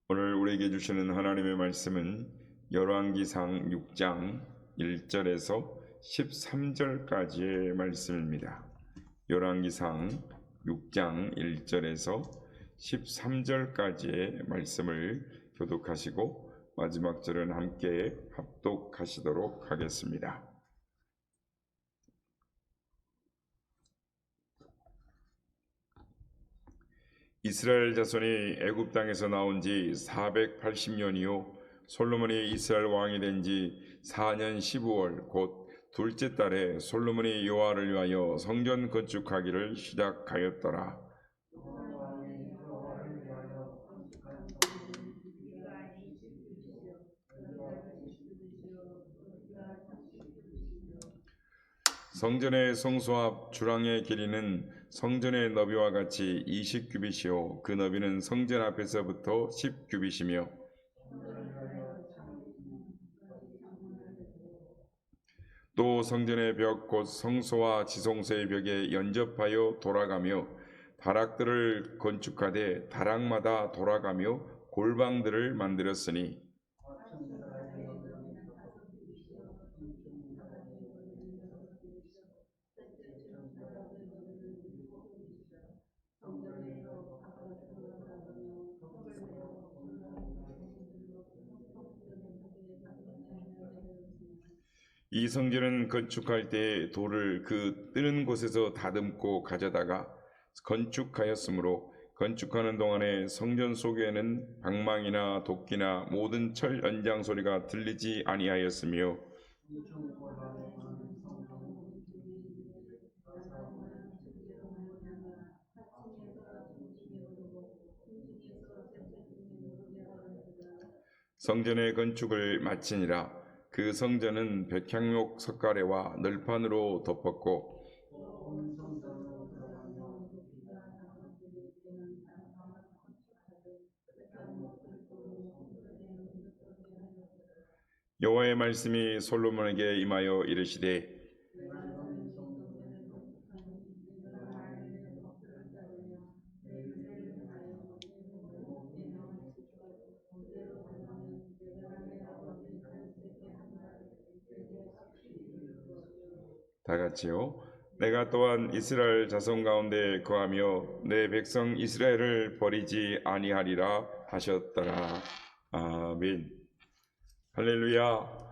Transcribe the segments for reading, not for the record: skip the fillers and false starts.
오늘 우리에게 주시는 하나님의 말씀은 열왕기상 6장 1절에서 13절까지의 말씀입니다. 열왕기상 6장 1절에서 13절까지의 말씀을 교독하시고 마지막 절은 함께 합독하시도록 하겠습니다. 이스라엘 자손이 애굽 땅에서 나온 지 480년이요 솔로몬이 이스라엘 왕이 된 지 4년 15월 곧 둘째 달에 솔로몬이 여호와를 위하여 성전 건축하기를 시작하였더라. 성전의 성소앞 주랑의 길이는 성전의 너비와 같이 20규빗이요 그 너비는 성전 앞에서부터 10규빗이며 또 성전의 벽 곧 성소와 지성소의 벽에 연접하여 돌아가며 다락들을 건축하되 다락마다 돌아가며 골방들을 만들었으니 이 성전은 건축할 때 돌을 그 뜨는 곳에서 다듬고 가져다가 건축하였으므로 건축하는 동안에 성전 속에는 방망이나 도끼나 모든 철 연장 소리가 들리지 아니하였으며 성전의 건축을 마치니라. 그 성전은 백향목 석가래와 널판으로 덮었고 여호와의 말씀이 솔로몬에게 임하여 이르시되 다 같이요. 내가 또한 이스라엘 자손 가운데 거하며 내 백성 이스라엘을 버리지 아니하리라 하셨더라. 아멘. 할렐루야.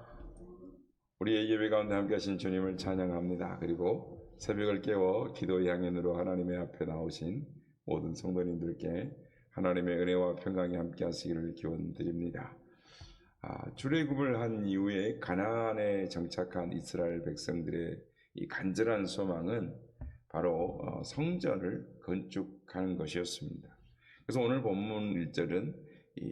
우리의 예배 가운데 함께 하신 주님을 찬양합니다. 그리고 새벽을 깨워 기도의 향연으로 하나님의 앞에 나오신 모든 성도님들께 하나님의 은혜와 평강이 함께 하시기를 기원드립니다. 출애굽을 한 이후에 가나안에 정착한 이스라엘 백성들의 이 간절한 소망은 바로 성전을 건축하는 것이었습니다. 그래서 오늘 본문 1절은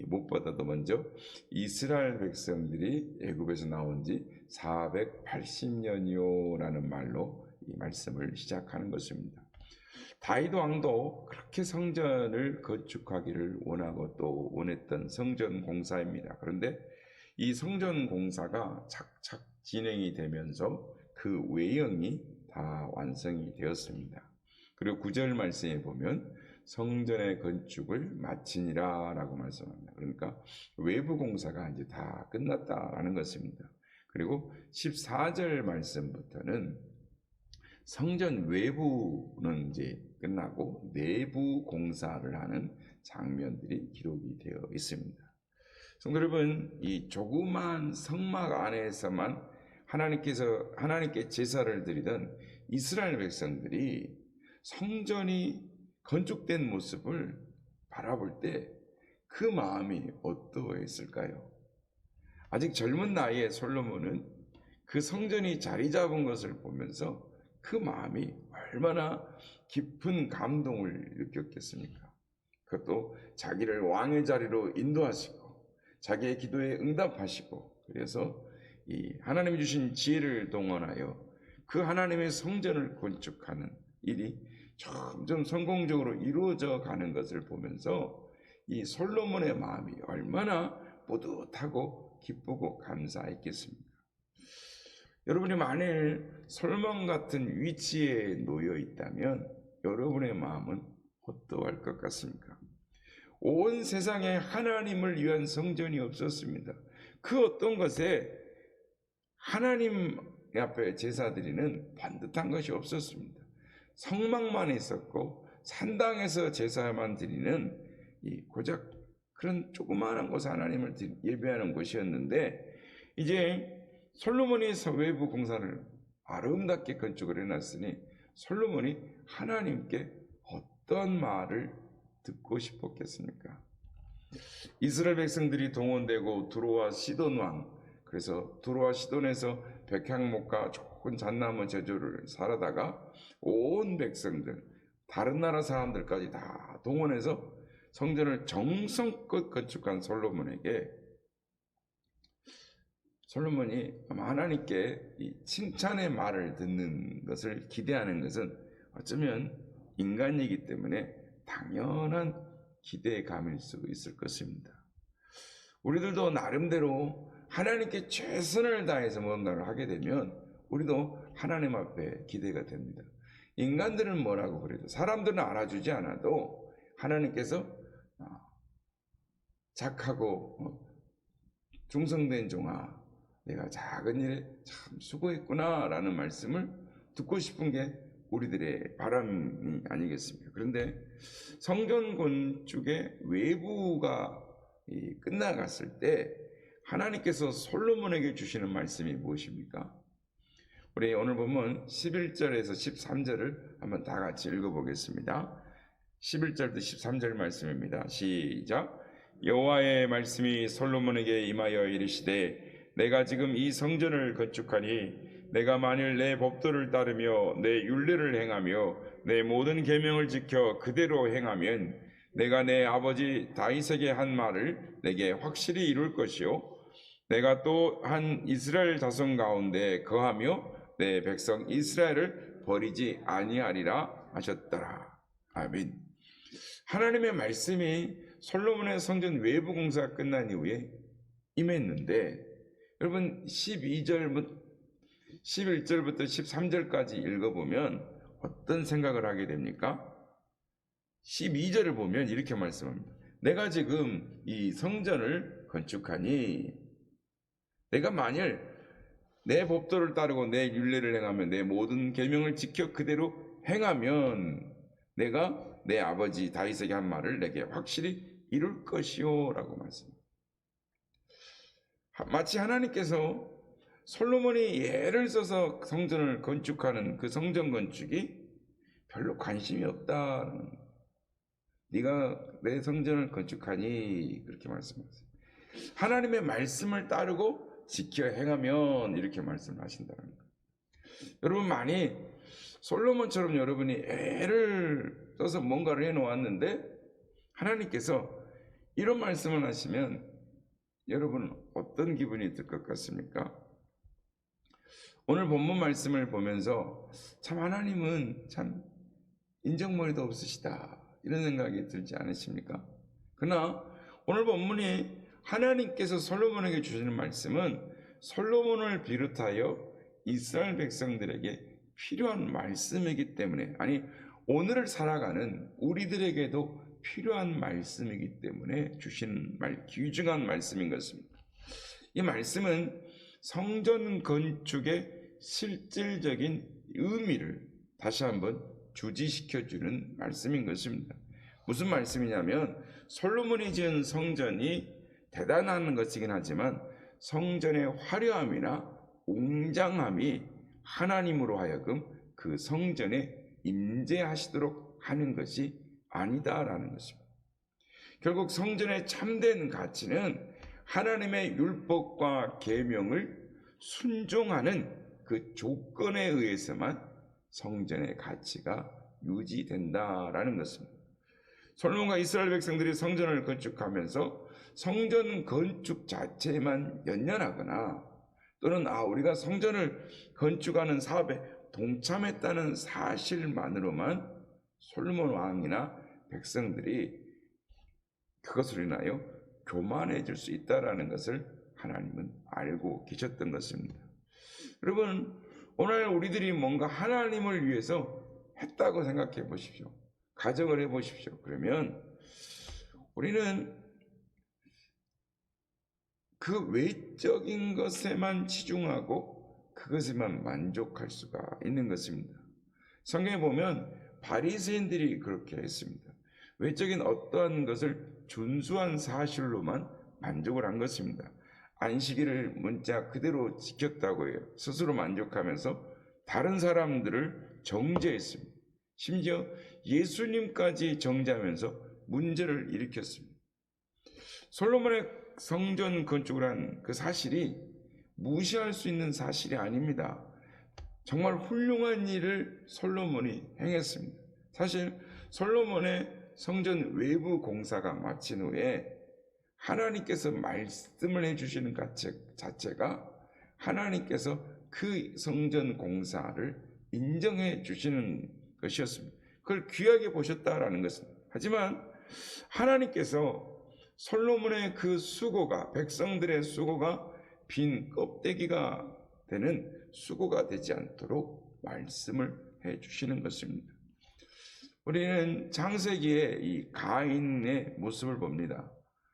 무엇보다도 먼저 이스라엘 백성들이 애굽에서 나온 지 480년이요라는 말로 이 말씀을 시작하는 것입니다. 다윗 왕도 그렇게 성전을 건축하기를 원하고 또 원했던 성전 공사입니다. 그런데 이 성전 공사가 착착 진행이 되면서 그 외형이 다 완성이 되었습니다. 그리고 9절 말씀에 보면 성전의 건축을 마치니라 라고 말씀합니다. 그러니까 외부 공사가 이제 다 끝났다라는 것입니다. 그리고 14절 말씀부터는 성전 외부는 이제 끝나고 내부 공사를 하는 장면들이 기록이 되어 있습니다. 성도 여러분, 이 조그만 성막 안에서만 하나님께 제사를 드리던 이스라엘 백성들이 성전이 건축된 모습을 바라볼 때 그 마음이 어떠했을까요? 아직 젊은 나이에 솔로몬은 그 성전이 자리 잡은 것을 보면서 그 마음이 얼마나 깊은 감동을 느꼈겠습니까? 그것도 자기를 왕의 자리로 인도하시고 자기의 기도에 응답하시고 그래서 이 하나님이 주신 지혜를 동원하여 그 하나님의 성전을 건축하는 일이 점점 성공적으로 이루어져 가는 것을 보면서 이 솔로몬의 마음이 얼마나 뿌듯하고 기쁘고 감사했겠습니까? 여러분이 만일 솔로몬 같은 위치에 놓여 있다면 여러분의 마음은 어떠할 것 같습니까? 온 세상에 하나님을 위한 성전이 없었습니다. 그 어떤 것에 하나님 앞에 제사 드리는 반듯한 것이 없었습니다. 성막만 있었고 산당에서 제사만 드리는 이 고작 그런 조그마한 곳 하나님을 예배하는 곳이었는데, 이제 솔로몬이 외부 공사를 아름답게 건축을 해놨으니 솔로몬이 하나님께 어떤 말을 듣고 싶었겠습니까? 이스라엘 백성들이 동원되고 두로와 시돈 왕, 그래서 두로와 시돈에서 백향목과 좋은 잣나무 제조를 살아다가 온 백성들, 다른 나라 사람들까지 다 동원해서 성전을 정성껏 건축한 솔로몬에게 솔로몬이 하나님께 이 칭찬의 말을 듣는 것을 기대하는 것은 어쩌면 인간이기 때문에 당연한 기대감일 수 있을 것입니다. 우리들도 나름대로 하나님께 최선을 다해서 뭔가를 하게 되면 우리도 하나님 앞에 기대가 됩니다. 인간들은 뭐라고 그래도, 사람들은 알아주지 않아도 하나님께서 착하고 충성된 종아, 내가 작은 일에 참 수고했구나 라는 말씀을 듣고 싶은 게 우리들의 바람이 아니겠습니까? 그런데 성전 건축의 외부가 끝나갔을 때 하나님께서 솔로몬에게 주시는 말씀이 무엇입니까? 우리 오늘 보면 11절에서 13절을 한번 다 같이 읽어보겠습니다. 11절부터 13절 말씀입니다. 시작. 여호와의 말씀이 솔로몬에게 임하여 이르시되, 내가 지금 이 성전을 건축하니 내가 만일 내 법도를 따르며 내 율례를 행하며 내 모든 계명을 지켜 그대로 행하면 내가 내 아버지 다윗에게 한 말을 내게 확실히 이룰 것이요, 내가 또 한 이스라엘 자손 가운데 거하며 내 백성 이스라엘을 버리지 아니하리라 하셨더라. 아멘. 하나님의 말씀이 솔로몬의 성전 외부 공사가 끝난 이후에 임했는데, 여러분 11절부터 13절까지 읽어보면 어떤 생각을 하게 됩니까? 12절을 보면 이렇게 말씀합니다. 내가 지금 이 성전을 건축하니 내가 만일 내 법도를 따르고 내 율례를 행하면 내 모든 계명을 지켜 그대로 행하면 내가 내 아버지 다윗에게 한 말을 내게 확실히 이룰 것이요 라고 말씀합니다. 마치 하나님께서 솔로몬이 예를 써서 성전을 건축하는 그 성전 건축이 별로 관심이 없다는, 네가 내 성전을 건축하니 그렇게 말씀하세요. 하나님의 말씀을 따르고 지켜 행하면 이렇게 말씀하신다는 거예요. 여러분, 많이 솔로몬처럼 여러분이 애를 써서 뭔가를 해놓았는데 하나님께서 이런 말씀을 하시면 여러분은 어떤 기분이 들 것 같습니까? 오늘 본문 말씀을 보면서 참 하나님은 참 인정머리도 없으시다 이런 생각이 들지 않으십니까? 그러나 오늘 본문이 하나님께서 솔로몬에게 주시는 말씀은 솔로몬을 비롯하여 이스라엘 백성들에게 필요한 말씀이기 때문에, 아니 오늘을 살아가는 우리들에게도 필요한 말씀이기 때문에 주신 귀중한 말씀인 것입니다. 이 말씀은 성전 건축의 실질적인 의미를 다시 한번 주지시켜주는 말씀인 것입니다. 무슨 말씀이냐면, 솔로몬이 지은 성전이 대단한 것이긴 하지만 성전의 화려함이나 웅장함이 하나님으로 하여금 그 성전에 임재하시도록 하는 것이 아니다라는 것입니다. 결국 성전의 참된 가치는 하나님의 율법과 계명을 순종하는 그 조건에 의해서만 성전의 가치가 유지된다라는 것입니다. 솔로몬과 이스라엘 백성들이 성전을 건축하면서 성전 건축 자체에만 연연하거나 또는 우리가 성전을 건축하는 사업에 동참했다는 사실만으로만 솔로몬 왕이나 백성들이 그것으로 인하여 교만해질 수 있다는 것을 하나님은 알고 계셨던 것입니다. 여러분, 오늘 우리들이 뭔가 하나님을 위해서 했다고 생각해 보십시오. 가정을 해 보십시오. 그러면 우리는 그 외적인 것에만 치중하고 그것에만 만족할 수가 있는 것입니다. 성경에 보면 바리새인들이 그렇게 했습니다. 외적인 어떠한 것을 준수한 사실로만 만족을 한 것입니다. 안식일을 문자 그대로 지켰다고 해요. 스스로 만족하면서 다른 사람들을 정죄했습니다. 심지어 예수님까지 정죄하면서 문제를 일으켰습니다. 솔로몬의 성전 건축을 한 그 사실이 무시할 수 있는 사실이 아닙니다. 정말 훌륭한 일을 솔로몬이 행했습니다. 사실 솔로몬의 성전 외부 공사가 마친 후에 하나님께서 말씀을 해주시는 자체가 하나님께서 그 성전 공사를 인정해 주시는 것이었습니다. 그걸 귀하게 보셨다라는 것은, 하지만 하나님께서 솔로몬의 그 수고가, 백성들의 수고가 빈 껍데기가 되는 수고가 되지 않도록 말씀을 해 주시는 것입니다. 우리는 창세기에 이 가인의 모습을 봅니다.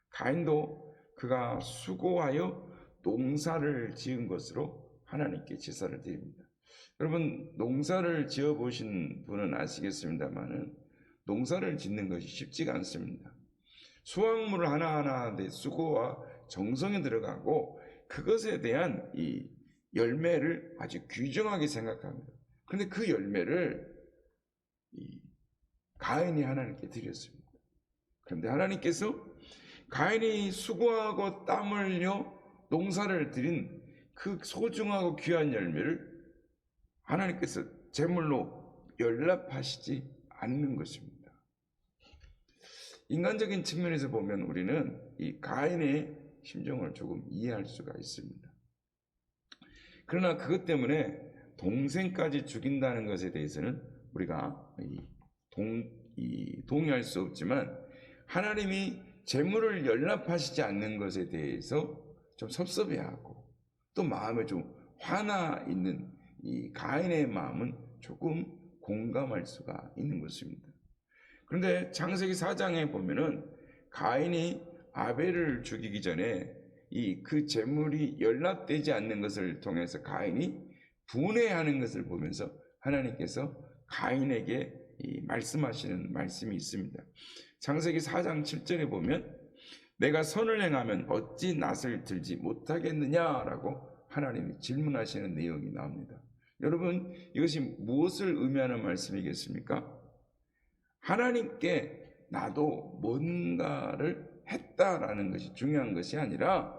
가인도 그가 수고하여 농사를 지은 것으로 하나님께 제사를 드립니다. 여러분, 농사를 지어 보신 분은 아시겠습니다만은 농사를 짓는 것이 쉽지가 않습니다. 수확물을 하나하나 내 수고와 정성이 들어가고 그것에 대한 이 열매를 아주 귀중하게 생각합니다. 그런데 그 열매를 가인이 하나님께 드렸습니다. 그런데 하나님께서 가인이 수고하고 땀 흘려 농사를 드린 그 소중하고 귀한 열매를 하나님께서 제물로 연락하시지 않는 것입니다. 인간적인 측면에서 보면 우리는 이 가인의 심정을 조금 이해할 수가 있습니다. 그러나 그것 때문에 동생까지 죽인다는 것에 대해서는 우리가 동의할 수 없지만, 하나님이 재물을 연락하시지 않는 것에 대해서 좀 섭섭해하고 또 마음에 좀 화나 있는 이 가인의 마음은 조금 공감할 수가 있는 것입니다. 그런데 창세기 4장에 보면은 가인이 아벨을 죽이기 전에 그 재물이 연락되지 않는 것을 통해서 가인이 분해하는 것을 보면서 하나님께서 가인에게 말씀하시는 말씀이 있습니다. 창세기 4장 7절에 보면 내가 선을 행하면 어찌 낯을 들지 못하겠느냐라고 하나님이 질문하시는 내용이 나옵니다. 여러분, 이것이 무엇을 의미하는 말씀이겠습니까? 하나님께 나도 뭔가를 했다라는 것이 중요한 것이 아니라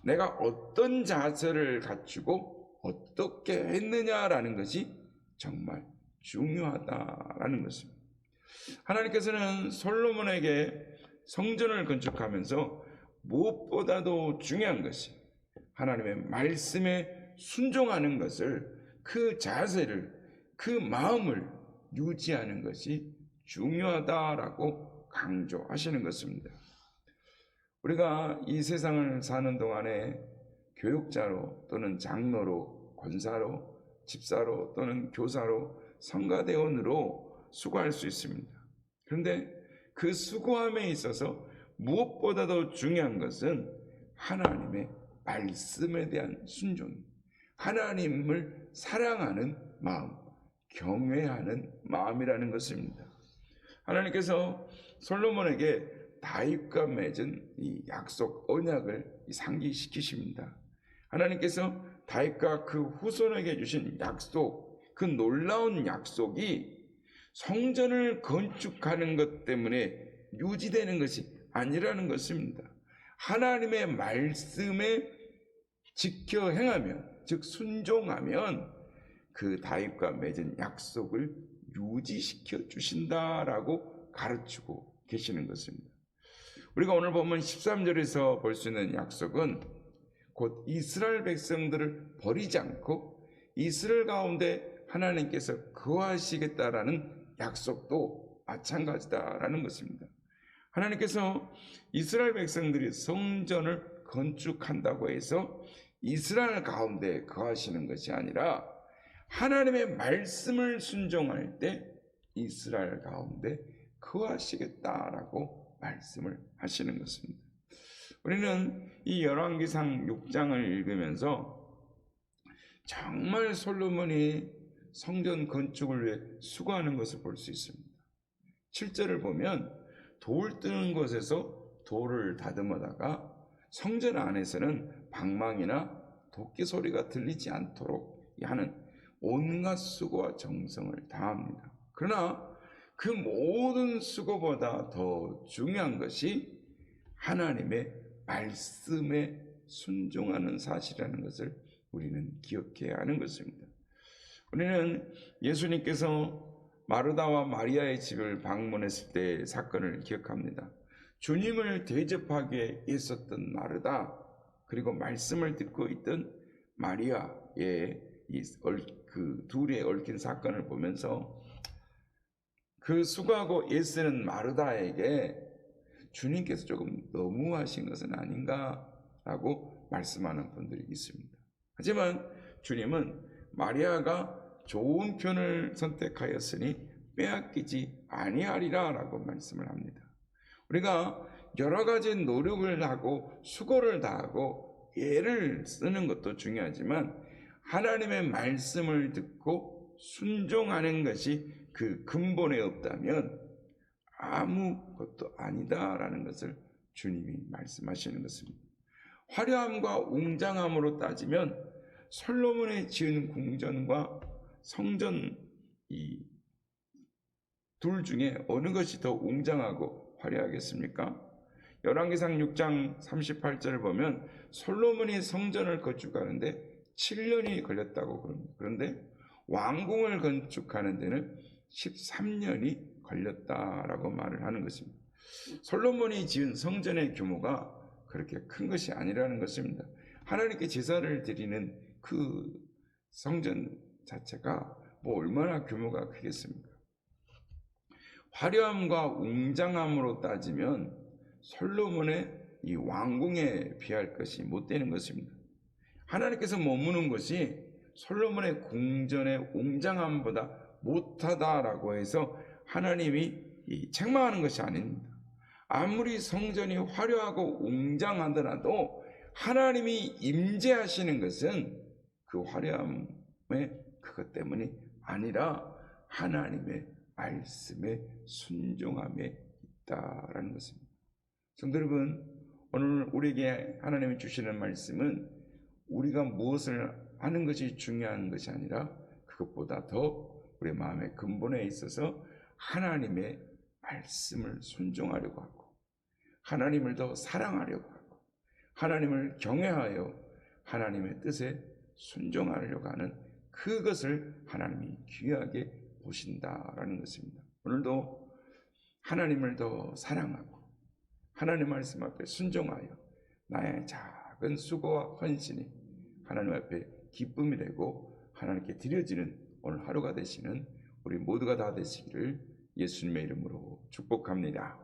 내가 어떤 자세를 갖추고 어떻게 했느냐라는 것이 정말 중요하다라는 것입니다. 하나님께서는 솔로몬에게 성전을 건축하면서 무엇보다도 중요한 것이 하나님의 말씀에 순종하는 것을, 그 자세를, 그 마음을 유지하는 것이 중요하다라고 강조하시는 것입니다. 우리가 이 세상을 사는 동안에 교육자로 또는 장로로, 권사로, 집사로 또는 교사로, 성가대원으로 수고할 수 있습니다. 그런데 그 수고함에 있어서 무엇보다도 중요한 것은 하나님의 말씀에 대한 순종, 하나님을 사랑하는 마음, 경외하는 마음이라는 것입니다. 하나님께서 솔로몬에게 다윗과 맺은 이 약속, 언약을 상기시키십니다. 하나님께서 다윗과 그 후손에게 주신 약속, 그 놀라운 약속이 성전을 건축하는 것 때문에 유지되는 것이 아니라는 것입니다. 하나님의 말씀에 지켜 행하면, 즉 순종하면 그 다윗과 맺은 약속을 유지시켜 주신다라고 가르치고 계시는 것입니다. 우리가 오늘 보면 13절에서 볼 수 있는 약속은 곧 이스라엘 백성들을 버리지 않고 이스라엘 가운데 하나님께서 거하시겠다라는 약속도 마찬가지다라는 것입니다. 하나님께서 이스라엘 백성들이 성전을 건축한다고 해서 이스라엘 가운데 거하시는 것이 아니라 하나님의 말씀을 순종할 때 이스라엘 가운데 거하시겠다라고 말씀을 하시는 것입니다. 우리는 이 열왕기상 6장을 읽으면서 정말 솔로몬이 성전 건축을 위해 수고하는 것을 볼 수 있습니다. 7절을 보면 돌 뜨는 곳에서 돌을 다듬어다가 성전 안에서는 방망이나 도끼 소리가 들리지 않도록 하는 온갖 수고와 정성을 다합니다. 그러나 그 모든 수고보다 더 중요한 것이 하나님의 말씀에 순종하는 사실이라는 것을 우리는 기억해야 하는 것입니다. 우리는 예수님께서 마르다와 마리아의 집을 방문했을 때의 사건을 기억합니다. 주님을 대접하기에 있었던 마르다, 그리고 말씀을 듣고 있던 마리아의 그 둘의 얽힌 사건을 보면서 그 수고하고 애쓰는 마르다에게 주님께서 조금 너무하신 것은 아닌가라고 말씀하는 분들이 있습니다. 하지만 주님은 마리아가 좋은 편을 선택하였으니 빼앗기지 아니하리라 라고 말씀을 합니다. 우리가 여러 가지 노력을 하고 수고를 다하고 애를 쓰는 것도 중요하지만 하나님의 말씀을 듣고 순종하는 것이 그 근본에 없다면 아무것도 아니다라는 것을 주님이 말씀하시는 것입니다. 화려함과 웅장함으로 따지면 솔로몬의 지은 궁전과 성전 이 둘 중에 어느 것이 더 웅장하고 화려하겠습니까? 열왕기상 6장 38절을 보면 솔로몬이 성전을 건축하는데 7년이 걸렸다고 그럽니다. 그런데 왕궁을 건축하는 데는 13년이 걸렸다라고 말을 하는 것입니다. 솔로몬이 지은 성전의 규모가 그렇게 큰 것이 아니라는 것입니다. 하나님께 제사를 드리는 그 성전 자체가 뭐 얼마나 규모가 크겠습니까? 화려함과 웅장함으로 따지면 솔로몬의 이 왕궁에 비할 것이 못 되는 것입니다. 하나님께서 머무는 것이 솔로몬의 궁전의 웅장함보다 못하다라고 해서 하나님이 책망하는 것이 아닙니다. 아무리 성전이 화려하고 웅장하더라도 하나님이 임재하시는 것은 그 화려함의 그것 때문이 아니라 하나님의 말씀에 순종함에 있다라는 것입니다. 성도 여러분, 오늘 우리에게 하나님이 주시는 말씀은 우리가 무엇을 하는 것이 중요한 것이 아니라 그것보다 더 우리 마음의 근본에 있어서 하나님의 말씀을 순종하려고 하고 하나님을 더 사랑하려고 하고 하나님을 경외하여 하나님의 뜻에 순종하려고 하는 그것을 하나님이 귀하게 보신다라는 것입니다. 오늘도 하나님을 더 사랑하고 하나님 말씀 앞에 순종하여 나의 작은 수고와 헌신이 하나님 앞에 기쁨이 되고 하나님께 드려지는 오늘 하루가 되시는 우리 모두가 다 되시기를 예수님의 이름으로 축복합니다.